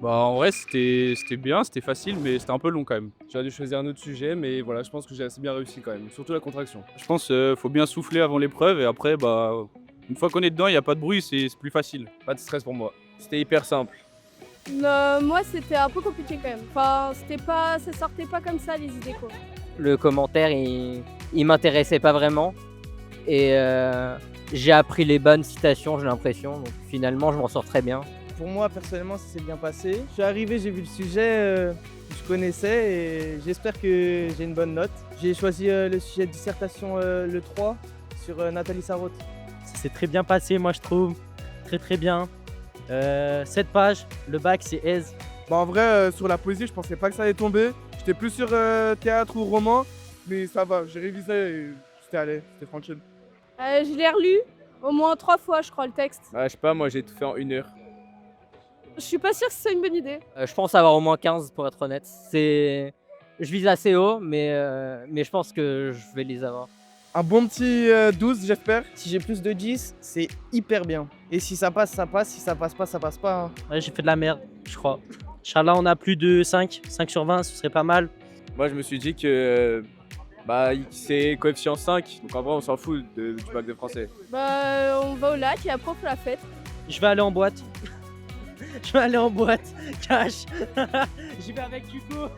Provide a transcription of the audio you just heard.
Bah, en vrai, c'était bien, c'était facile, mais c'était un peu long quand même. J'aurais dû choisir un autre sujet, mais voilà, je pense que j'ai assez bien réussi quand même, surtout la contraction. Je pense, faut bien souffler avant l'épreuve et après, bah, une fois qu'on est dedans, il y a pas de bruit, c'est plus facile. Pas de stress pour moi. C'était hyper simple. Moi, c'était un peu compliqué quand même. Enfin, ça sortait pas comme ça les idées quoi. Le commentaire, il m'intéressait pas vraiment et j'ai appris les bonnes citations, j'ai l'impression, donc finalement, je m'en sors très bien. Pour moi, personnellement, ça s'est bien passé. Je suis arrivé, j'ai vu le sujet que je connaissais et j'espère que j'ai une bonne note. J'ai choisi le sujet de dissertation le 3 sur Nathalie Sarraute. Ça s'est très bien passé, moi je trouve. Très très bien. 7 pages, le bac c'est aise. Bah en vrai, sur la poésie, je pensais pas que ça allait tomber. J'étais plus sur théâtre ou roman, mais ça va, j'ai révisé et c'était allé, c'était tranquille. Je l'ai relu au moins 3 fois, je crois, le texte. Bah, je sais pas, moi j'ai tout fait en 1 heure. Je suis pas sûre que c'est une bonne idée. Je pense avoir au moins 15 pour être honnête. Je vise assez haut, mais je pense que je vais les avoir. Un bon petit 12, j'espère. Si j'ai plus de 10, c'est hyper bien. Et si ça passe, ça passe. Si ça passe pas, ça passe pas, hein. Ouais, j'ai fait de la merde, je crois. Inch'Allah, on a plus de 5 sur 20, ce serait pas mal. Moi, je me suis dit que bah, c'est coefficient 5, donc en vrai, on s'en fout du bac de français. Bah, on va au lac et après on fait la fête. Je vais aller en boîte. Je vais aller en boîte, cash. J'y vais avec Hugo.